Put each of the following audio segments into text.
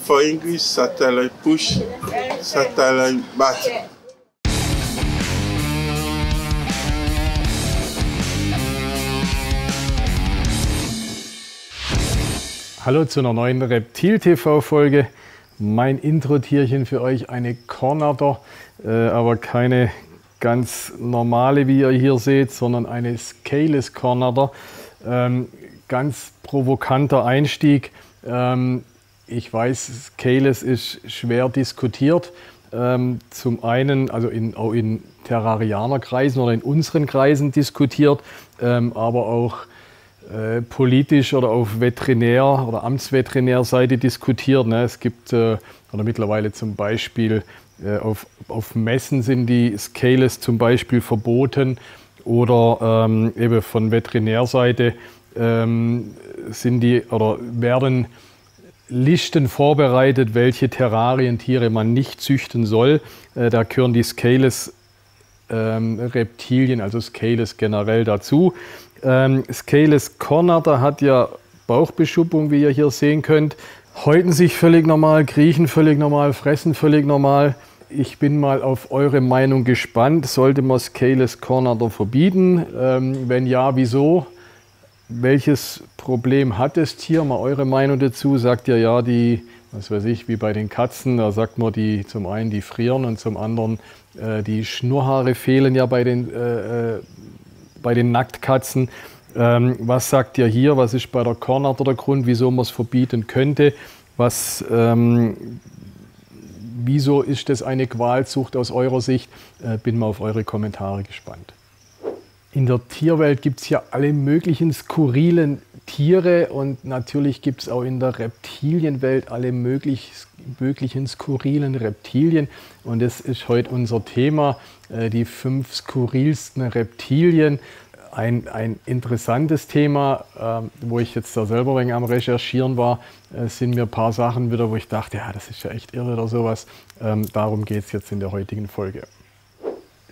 for English, satellite push, satellite bat. Hallo zu einer neuen Reptil-TV-Folge. Mein Intro-Tierchen für euch, eine Kornatter, aber keine ganz normale, wie ihr hier seht, sondern eine Scaleless Kornatter. Ganz provokanter Einstieg. Ich weiß, Scaleless ist schwer diskutiert. Zum einen, also auch in Terrarianerkreisen oder in unseren Kreisen diskutiert, aber auch politisch oder auf Veterinär- oder Amtsveterinärseite diskutiert. Ne? Es gibt oder mittlerweile zum Beispiel auf Messen sind die Scaleless zum Beispiel verboten oder eben von Veterinärseite sind die oder werden Listen vorbereitet, welche Terrarientiere man nicht züchten soll. Da gehören die Scaleless Reptilien, also Scaleless generell dazu. Scaleless Kornatter hat ja Bauchbeschuppung, wie ihr hier sehen könnt. Häuten sich völlig normal, kriechen völlig normal, fressen völlig normal. Ich bin mal auf eure Meinung gespannt. Sollte man Scaleless Kornatter verbieten? Wenn ja, wieso? Welches Problem hat das Tier? Mal eure Meinung dazu. Sagt ihr ja, die, was weiß ich, wie bei den Katzen, da sagt man, die zum einen die frieren und zum anderen die Schnurrhaare fehlen ja bei den Nacktkatzen. Was sagt ihr hier? Was ist bei der Kornatter der Grund, wieso man es verbieten könnte? Wieso ist das eine Qualzucht aus eurer Sicht? Bin mal auf eure Kommentare gespannt. In der Tierwelt gibt es ja alle möglichen skurrilen Tiere und natürlich gibt es auch in der Reptilienwelt alle möglichen skurrilen Reptilien. Und das ist heute unser Thema, die 5 skurrilsten Reptilien. Ein interessantes Thema, wo ich jetzt da selber ein wenig am Recherchieren war, sind mir ein paar Sachen wieder, wo ich dachte, ja, das ist ja echt irre oder sowas. Darum geht es jetzt in der heutigen Folge.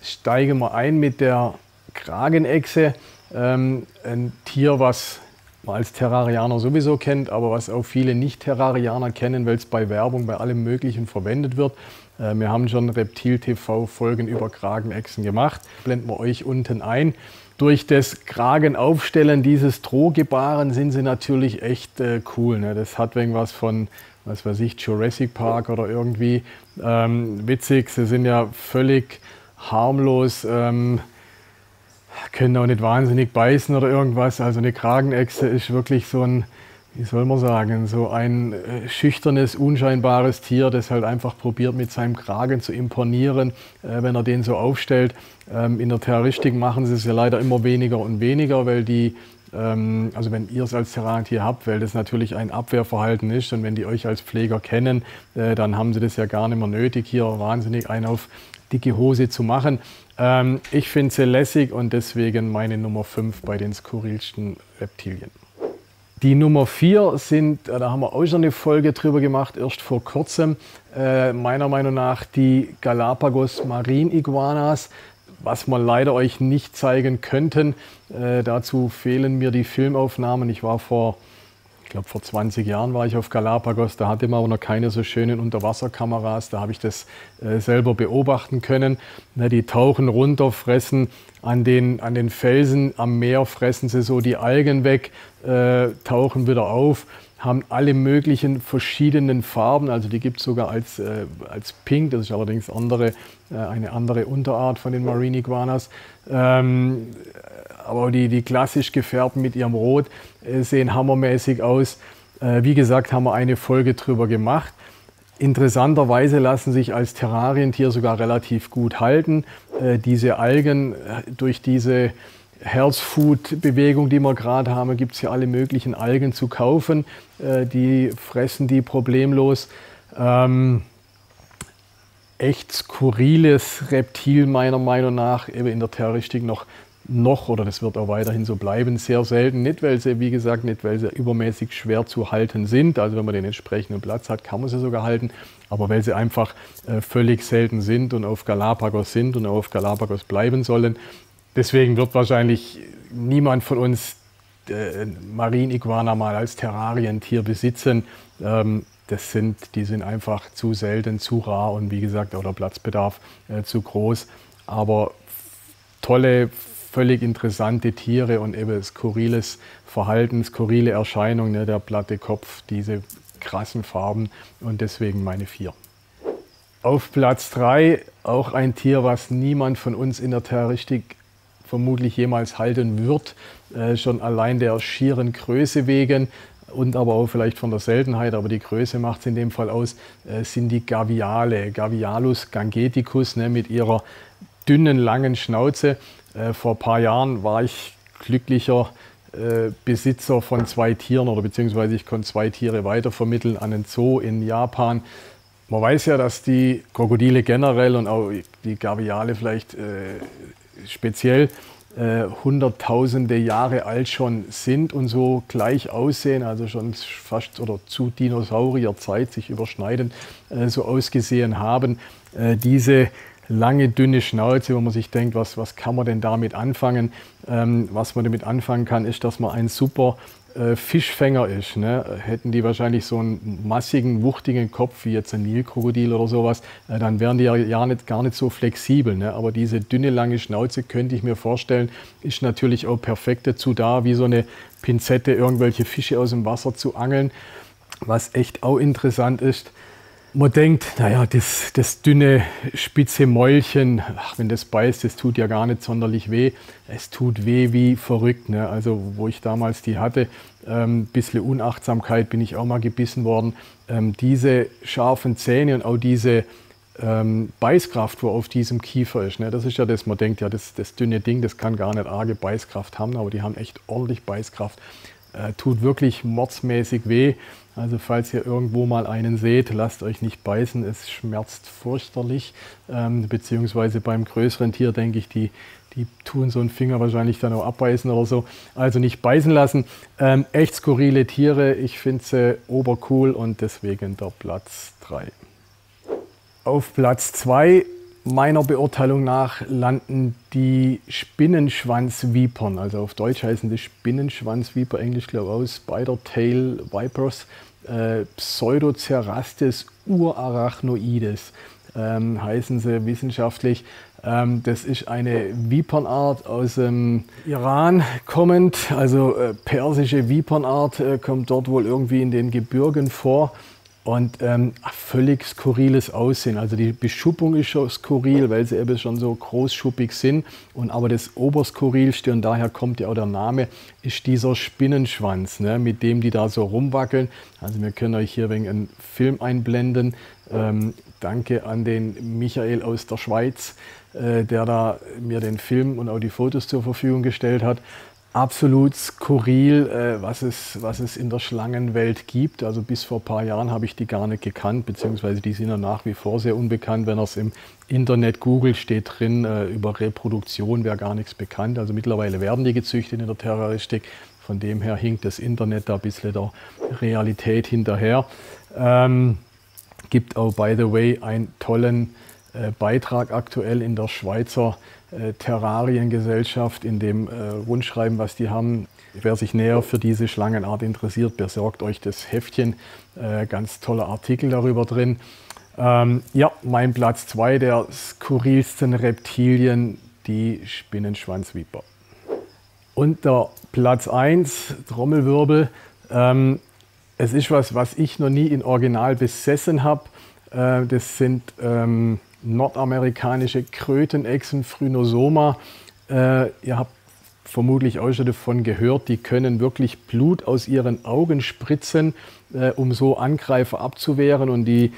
Steigen wir ein mit der Kragenechse, ein Tier, was man als Terrarianer sowieso kennt, aber was auch viele Nicht-Terrarianer kennen, weil es bei Werbung, bei allem Möglichen verwendet wird. Wir haben schon Reptil-TV-Folgen über Kragenechsen gemacht, blenden wir euch unten ein. Durch das Kragenaufstellen, dieses Drohgebaren sind sie natürlich echt cool. Ne? Das hat irgendwas von, was weiß ich, Jurassic Park oder irgendwie witzig. Sie sind ja völlig harmlos, können auch nicht wahnsinnig beißen oder irgendwas. Also eine Kragenechse ist wirklich so ein, wie soll man sagen, so ein schüchternes, unscheinbares Tier, das halt einfach probiert, mit seinem Kragen zu imponieren, wenn er den so aufstellt. In der Terroristik machen sie es ja leider immer weniger und weniger, weil die, also wenn ihr es als Terrarientier habt, weil das natürlich ein Abwehrverhalten ist und wenn die euch als Pfleger kennen, dann haben sie das ja gar nicht mehr nötig, hier wahnsinnig einen auf dicke Hose zu machen. Ich finde sie lässig und deswegen meine Nummer 5 bei den skurrilsten Reptilien. Die Nummer 4 sind, da haben wir auch schon eine Folge drüber gemacht, erst vor kurzem, meiner Meinung nach die Galapagos Mariniguanas, was wir leider euch nicht zeigen könnten. Dazu fehlen mir die Filmaufnahmen. Ich war vor 20 Jahren war ich auf Galapagos, da hatte man aber noch keine so schönen Unterwasserkameras, da habe ich das selber beobachten können. Die tauchen runter, fressen an den Felsen am Meer, fressen sie so die Algen weg, tauchen wieder auf, haben alle möglichen verschiedenen Farben, also die gibt es sogar als Pink, das ist allerdings eine andere Unterart von den Mariniguanas. Aber die klassisch gefärbten mit ihrem Rot sehen hammermäßig aus. Wie gesagt, haben wir eine Folge drüber gemacht. Interessanterweise lassen sich als Terrarientier sogar relativ gut halten. Diese Algen, durch diese Health-Food-Bewegung, die wir gerade haben, gibt es ja alle möglichen Algen zu kaufen. Die fressen die problemlos. Echt skurriles Reptil meiner Meinung nach, eben in der Terroristik noch, oder das wird auch weiterhin so bleiben, sehr selten. Nicht, weil sie, wie gesagt, nicht, weil sie übermäßig schwer zu halten sind. Also wenn man den entsprechenden Platz hat, kann man sie sogar halten. Aber weil sie einfach völlig selten sind und auf Galapagos sind und auf Galapagos bleiben sollen. Deswegen wird wahrscheinlich niemand von uns Mariniguana mal als Terrarientier besitzen. die sind einfach zu selten, zu rar und wie gesagt auch der Platzbedarf zu groß. Aber tolle, völlig interessante Tiere und eben skurriles Verhalten, skurrile Erscheinung, ne, der platte Kopf, diese krassen Farben und deswegen meine 4. Auf Platz 3 auch ein Tier, was niemand von uns in der Terroristik vermutlich jemals halten wird, schon allein der schieren Größe wegen und aber auch vielleicht von der Seltenheit, aber die Größe macht es in dem Fall aus, sind die Gaviale, Gavialus gangeticus, ne, mit ihrer dünnen, langen Schnauze. Vor ein paar Jahren war ich glücklicher Besitzer von 2 Tieren oder beziehungsweise ich konnte 2 Tiere weitervermitteln an einen Zoo in Japan. Man weiß ja, dass die Krokodile generell und auch die Gaviale vielleicht speziell hunderttausende Jahre alt schon sind und so gleich aussehen, also schon fast oder zu Dinosaurierzeit sich überschneidend so ausgesehen haben. Diese lange, dünne Schnauze, wo man sich denkt, was kann man denn damit anfangen? Was man damit anfangen kann, ist, dass man ein super Fischfänger ist. Ne? Hätten die wahrscheinlich so einen massigen, wuchtigen Kopf, wie jetzt ein Nilkrokodil oder sowas, dann wären die ja gar nicht so flexibel. Ne? Aber diese dünne, lange Schnauze, könnte ich mir vorstellen, ist natürlich auch perfekt dazu da, wie so eine Pinzette irgendwelche Fische aus dem Wasser zu angeln. Was echt auch interessant ist, man denkt, naja, das dünne, spitze Mäulchen, ach, wenn das beißt, das tut ja gar nicht sonderlich weh. Es tut weh wie verrückt. Ne? Also wo ich damals die hatte, ein bisschen Unachtsamkeit, bin ich auch mal gebissen worden. Diese scharfen Zähne und auch diese Beißkraft, wo auf diesem Kiefer ist, ne? Das ist ja das, man denkt ja, das dünne Ding, das kann gar nicht arge Beißkraft haben, aber die haben echt ordentlich Beißkraft. Tut wirklich mordsmäßig weh. Also falls ihr irgendwo mal einen seht, lasst euch nicht beißen, es schmerzt fürchterlich. Beziehungsweise beim größeren Tier denke ich, die tun so einen Finger wahrscheinlich dann auch abbeißen oder so. Also nicht beißen lassen. Echt skurrile Tiere, ich finde sie obercool und deswegen der Platz 3. Auf Platz 2 meiner Beurteilung nach landen die Spinnenschwanzvipern, also auf Deutsch heißen die Spinnenschwanzviper, Englisch glaube ich aus, Spider-Tail Vipers, Pseudocerastes urarachnoides heißen sie wissenschaftlich. Das ist eine Vipernart aus dem Iran kommend, also persische Vipernart, kommt dort wohl irgendwie in den Gebirgen vor. Und völlig skurriles Aussehen. Also die Beschuppung ist schon skurril, weil sie eben schon so großschuppig sind. Und aber das Oberskurrilste, und daher kommt ja auch der Name, ist dieser Spinnenschwanz, ne, mit dem die da so rumwackeln. Also wir können euch hier wegen einen Film einblenden. Danke an den Michael aus der Schweiz, der da mir den Film und auch die Fotos zur Verfügung gestellt hat. Absolut skurril, was es in der Schlangenwelt gibt. Also bis vor ein paar Jahren habe ich die gar nicht gekannt, beziehungsweise die sind ja nach wie vor sehr unbekannt. Wenn ihr es im Internet googelt, steht drin, über Reproduktion wäre gar nichts bekannt. Also mittlerweile werden die gezüchtet in der Terroristik. Von dem her hinkt das Internet da ein bisschen der Realität hinterher. Gibt auch, by the way, einen tollen Beitrag aktuell in der Schweizer Terrariengesellschaft, in dem Rundschreiben, was die haben. Wer sich näher für diese Schlangenart interessiert, besorgt euch das Heftchen. Ganz toller Artikel darüber drin. Ja, mein Platz 2 der skurrilsten Reptilien, die Spinnenschwanzviper. Und der Platz 1, Trommelwirbel, es ist was ich noch nie in Original besessen habe. Das sind nordamerikanische Krötenechsen, Phrynosoma. Ihr habt vermutlich auch schon davon gehört, die können wirklich Blut aus ihren Augen spritzen, um so Angreifer abzuwehren. Und die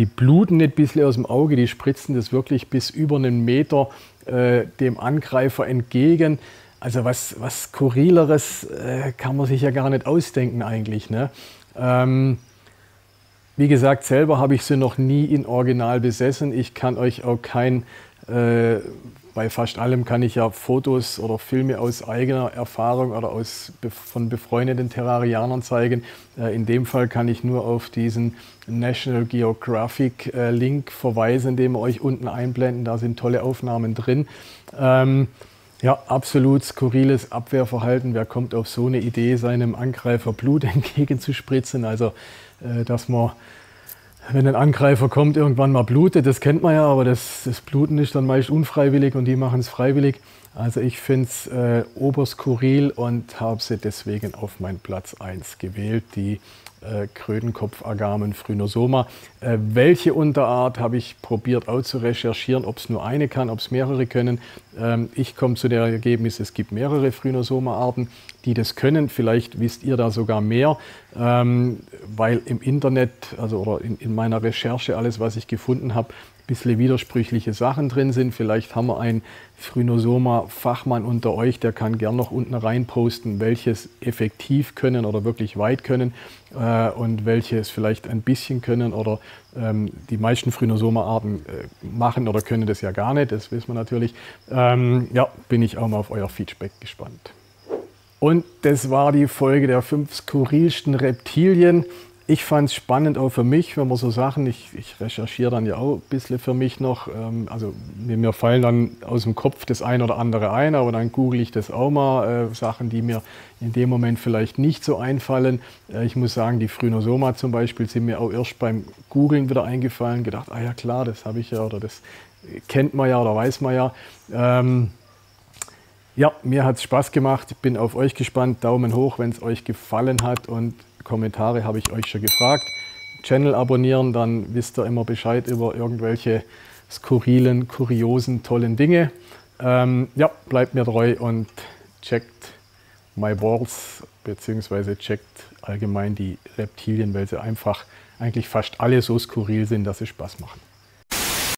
bluten nicht ein bisschen aus dem Auge, die spritzen das wirklich bis über einen Meter dem Angreifer entgegen. Also was Skurrileres kann man sich ja gar nicht ausdenken eigentlich, ne? Wie gesagt, selber habe ich sie noch nie in Original besessen. Ich kann euch auch bei fast allem kann ich ja Fotos oder Filme aus eigener Erfahrung oder von befreundeten Terrarianern zeigen. In dem Fall kann ich nur auf diesen National Geographic Link verweisen, den wir euch unten einblenden. Da sind tolle Aufnahmen drin. Ja, absolut skurriles Abwehrverhalten. Wer kommt auf so eine Idee, seinem Angreifer Blut entgegenzuspritzen? Also dass man, wenn ein Angreifer kommt, irgendwann mal blutet. Das kennt man ja, aber das Bluten ist dann meist unfreiwillig und die machen es freiwillig. Also ich finde es oberskurril und habe sie deswegen auf meinen Platz 1 gewählt, die Krötenkopfagamen Phrynosoma. Welche Unterart habe ich probiert auch zu recherchieren, ob es nur eine kann, ob es mehrere können. Ich komme zu der Ergebnis, es gibt mehrere Phrynosoma-Arten, die das können. Vielleicht wisst ihr da sogar mehr, weil im Internet, also oder in meiner Recherche, alles, was ich gefunden habe, ein bisschen widersprüchliche Sachen drin sind. Vielleicht haben wir einen Phrynosoma-Fachmann unter euch, der kann gern noch unten rein posten, welches effektiv können oder wirklich weit können und welches vielleicht ein bisschen können oder die meisten Phrynosoma-Arten machen oder können das ja gar nicht, das wissen wir natürlich. Ja, bin ich auch mal auf euer Feedback gespannt. Und das war die Folge der 5 skurrilsten Reptilien. Ich fand es spannend auch für mich, wenn man so Sachen, ich recherchiere dann ja auch ein bisschen für mich noch, also mir fallen dann aus dem Kopf das ein oder andere ein, aber dann google ich das auch mal, Sachen, die mir in dem Moment vielleicht nicht so einfallen. Ich muss sagen, die Phrynosoma zum Beispiel sind mir auch erst beim Googlen wieder eingefallen, gedacht, ah ja klar, das habe ich ja oder das kennt man ja oder weiß man ja. Ja, mir hat es Spaß gemacht, ich bin auf euch gespannt, Daumen hoch, wenn es euch gefallen hat und Kommentare habe ich euch schon gefragt. Channel abonnieren, dann wisst ihr immer Bescheid über irgendwelche skurrilen, kuriosen, tollen Dinge. Ja, bleibt mir treu und checkt my balls, beziehungsweise checkt allgemein die Reptilien, weil sie einfach eigentlich fast alle so skurril sind, dass sie Spaß machen.